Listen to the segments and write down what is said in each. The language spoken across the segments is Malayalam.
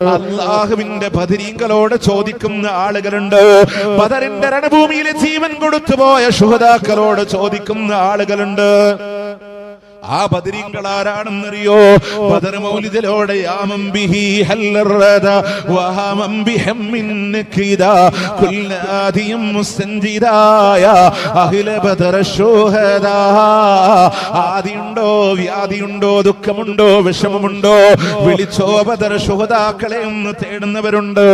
അല്ലാഹുവിന്റെ ബദരീങ്ങളോട് ചോദിക്കുന്ന ആളുകളുണ്ട്. ബദറിന്റെ രണഭൂമിയിലെ ജീവൻ കൊടുത്തുപോയ ശുഹദാക്കളോട് ചോദിക്കുന്ന ആളുകളുണ്ട്. ആ ബദരീങ്ങൾ ആരാണെന്നറിയോ? ബദർ മൗലിദിലൂടെ യാമൻ ബിഹി ഹല്ലറദ വഹമൻ ബിഹമ്മിൻ കിദാ കുല്ലാദിയും മുസ്തൻജിദായ അഹ്ല ബദർ ശുഹദാ. ആദിയുണ്ടോ, വ്യാധിയുണ്ടോ, ദുഃഖമുണ്ടോ, വിഷമമുണ്ടോ, വിളിച്ചോ ബദർ ശുഹദാക്കളെ ഒന്ന് തേടുന്നവരുണ്ട്.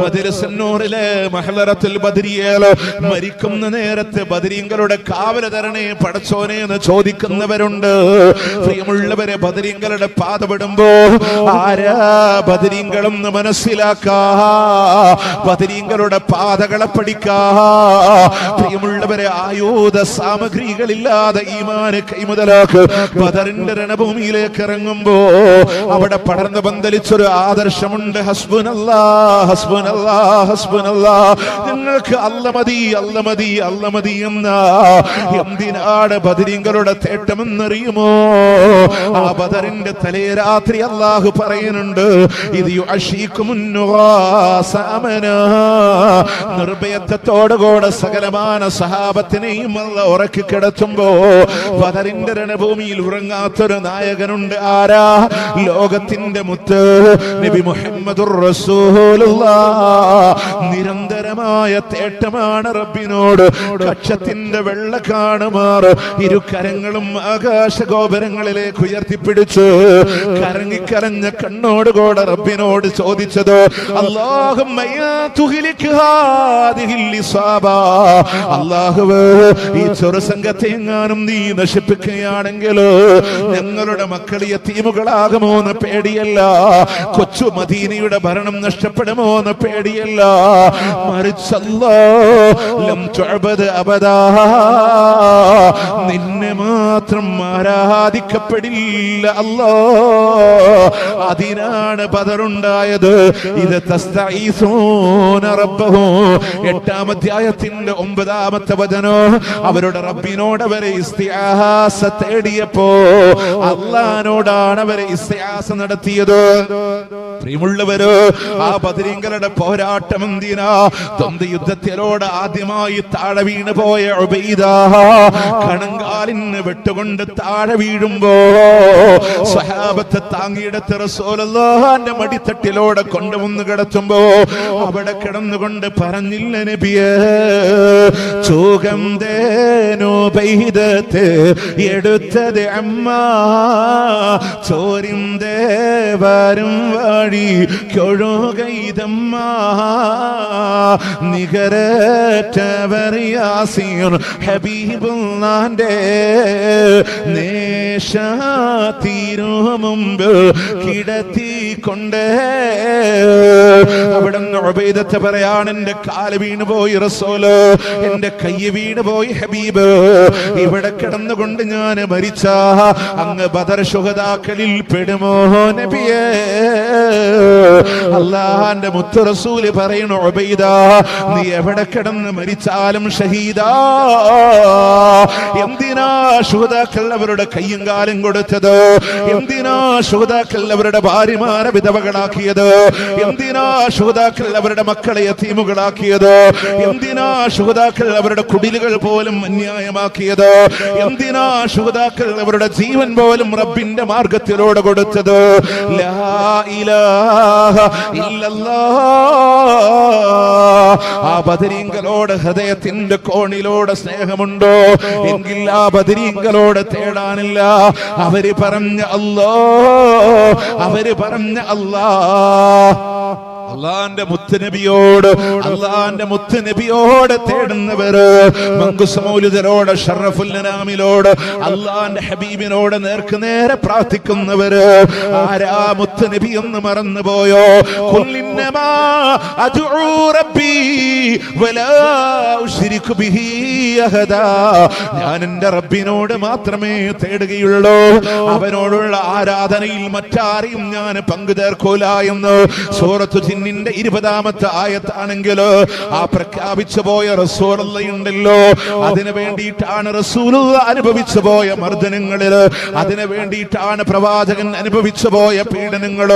മദ്രസന്നൂറിലെ മഹ്ലറത്തുൽ ബദരിയയിലെ മരിക്കുന്ന നേരത്ത് ബദരീങ്ങളുടെ കാവല് തരണേ പടച്ചോനെ എന്ന് ചോദിക്കുന്നവരുണ്ട്. പ്രിയമുള്ളവരെ, ബദരീങ്ങളുടെ പാത വിടുമ്പോ ആരാ ബദരീങ്ങളെന്ന് മനസ്സിലാക്കാ, ബദരീങ്ങളുടെ പാതകളെ പഠിക്കാ. പ്രിയമുള്ളവരെ, ആയുധ സാമഗ്രികളില്ലാതെ ഈമാന് കൈമുതലാക്ക് ബദറിന്റെ രണഭൂമിയിലേക്ക് ഇറങ്ങുമ്പോ അവിടെ പടർന്ന് പന്തലിച്ചൊരു ആദർശമുണ്ട്. ഹസ്ബുനല്ലാഹ് ഹസ്ബുനല്ലാഹ് ഹസ്ബുനല്ലാഹ്. നിങ്ങൾക്ക് അല്ല മതി, അല്ല മതി, അല്ല മതി എന്ന എന്തിനാണ് ബദരീങ്ങളുടെ തേട്ടമെന്നറിയുമോ? ആ ബദറിന്റെ തലേ രാത്രി അല്ലാഹു പറയുന്നുണ്ട്, ഇത് നിർഭയത്വത്തോടുകൂടെ സകലമാന സഹാബത്തിനെയും അല്ലാഹു ഉറക്കി കിടത്തുമ്പോ ബദറിന്റെ രണഭൂമിയിൽ ഉറങ്ങാത്തൊരു നായകനുണ്ട്. ആരാ? ലോകത്തിന്റെ മുത്ത് നബി മുഹമ്മദുർ റസൂലുള്ളാഹ്. നിരന്തരമായ തേട്ടമാണ് റബ്ബിനോട്. കക്ഷത്തിന്റെ വെള്ള കാണുമാർ ഇരുകരങ്ങളും ആകാശഗോപുരങ്ങളിലേക്ക് ഉയർത്തിപ്പിടിച്ച് കരങ്ങിക്കരഞ്ഞ കണ്ണോടുകൂടെ റബ്ബിനോട് ചോദിച്ചത്, അല്ലാഹുമ്മ യാ തുഹ്ലിക് ഹാദിഹിൽ ഇസാബ. അല്ലാഹുവേ, ഈ ചെറുസംഘത്തെ എങ്ങാനും നീ നശിപ്പിക്കുകയാണെങ്കിൽ ഞങ്ങളുടെ മക്കൾ യതീമുകളാകുമോ എന്ന് പേടിയല്ല, കൊച്ചു മദീനയുടെ ഭരണം നഷ്ടപ്പെടുമോ എന്ന് പേടിയല്ല, മറിച്ചല്ലോ ലം തുഅബദ അബദാ, നിന്നെ മാത്രം ആരാധിക്കപ്പെടില്ല അല്ലാ. അതിനാണ് ബദറുണ്ടായത്. ഇത് തസ്തഈസൂന റബ്ബഹു. 8-ാം അധ്യായത്തിന്റെ 9-ാമത്തെ വചനോ, അവരുടെ റബ്ബിനോട് അവരെ ഇസ്തിആസ തേടിയപ്പോ അല്ലാഹുവിനോടാണ് അവരെ ഇസ്തിആസ നടത്തിയത്. പ്രിയമുള്ളവര്, ആ ബദരീങ്ങളുടെ പോരാട്ടം എന്തിനാ? ദ്വന്ദ്വ യുദ്ധത്തിലോട് ആദ്യമായി താഴെ വീണ് പോയ ഉബൈദ കണങ്കാലിന് വെട്ടുകൊണ്ട് താഴെ വീഴുമ്പോ സ്വഹാബത്തെ താങ്ങിയെടുത്ത് റസൂലുള്ളാഹിന്റെ മടിത്തട്ടിലൂടെ കൊണ്ടുവന്ന് കിടത്തുമ്പോ അവിടെ കിടന്നുകൊണ്ട് പറഞ്ഞില്ല നബിയേ, ചൂകം ദേനോ ബൈദത്ത് എടുത്തത് അമ്മ, ചോരിന്തേ വരും വഴി കൊഴുകൈതമ്മ, നികരറ്റവർ യാസീർ ഹബീബുള്ളാന്റെ നേശാതീരു മുമ്പ് കിടത്തിക്കൊണ്ട് അവിടെ ഉബൈദത്ത് പറയാണ്, എന്റെ കാല് വീണ് പോയി റസൂല്, എന്റെ കൈ വീണ് പോയി ഹബീബ്, ഇവിടെ കിടന്നുകൊണ്ട് ഞാൻ മരിച്ച അങ്ങ് ബദർ ശുഹദാക്കളിൽ പെടുമോ നബിയേ? അല്ലാഹുവിന്റെ മുത്ത് റസൂല് പറയുന്നു, ഉബൈദ, നീ എവിടെ കിടന്ന് മരിച്ചാലും ഷഹീദാ. എന്തിനാ ശുഹദാക്കൾ അവരുടെ കയ്യും കാലും കൊടുത്തത്? എന്തിനാ ശുഹദാക്കൾ അവരുടെ ഭാര്യമാരെ വിധവകളാക്കിയത്? എന്തിനാ ശുഹദാക്കൾ അവരുടെ മക്കളെ യതീമുകളാക്കിയത്? എന്തിനാ ശുഹദാക്കൾ അവരുടെ കുടിലുകൾ പോലും അന്യായമാക്കിയത്? എന്തിനാ ശുഹദാക്കൾ അവരുടെ ജീവൻ പോലും റബ്ബിന്റെ മാർഗത്തിലൂടെ കൊടുത്തത്? ലാ ഇലാഹ ഇല്ലല്ലാഹ്. ആ ബദരീങ്ങളോട് ഹൃദയത്തിന്റെ കോണിലോട് സ്നേഹമുണ്ടോ എങ്കിൽ ആ ബദരീങ്ങളോട് തേടാനില്ല. അവര് പറഞ്ഞ അല്ലാഹ്, അവര് പറഞ്ഞ അല്ലാഹ്. അള്ളാന്റെ മുത്തുനബിയോട്, അള്ളാന്റെ മുത്തുനബിയോട് തേടുന്നവര്, മങ്കുസ് മൗലിദരോട്, ഷറഫുൽ അനാമിലോട്, അള്ളാന്റെ ഹബീബിനോട് നേർക്ക് നേരെ പ്രാർത്ഥിക്കുന്നവര് ആരാ? മുത്തുനബി എന്ന് മറന്നുപോയോ? ഖുൽഇന്നമാ അദ്ഉ റബ്ബി വലാ ഉശ്രികു ബിഹി അഹദാ. ഞാൻ എന്റെ റബ്ബിനോട് മാത്രമേ തേടുകയുള്ളൂ, അവനോടുള്ള ആരാധനയിൽ മറ്റാരെയും ഞാൻ പങ്കു ചേർക്കൂല എന്ന് സൂറത്തു ജിന്നിന്റെ 20-ാമത്തെ ആയത്താണെങ്കിൽ ആ പ്രഖ്യാപിച്ചു പോയ റസൂലുള്ളാഹിയുണ്ടല്ലോ, അതിനു വേണ്ടിയിട്ടാണ് റസൂലുള്ള അനുഭവിച്ചു പോയ മർദ്ദനങ്ങളിൽ, അതിനു വേണ്ടിയിട്ടാണ് പ്രവാചകൻ അനുഭവിച്ചു പോയ പീഡനങ്ങൾ.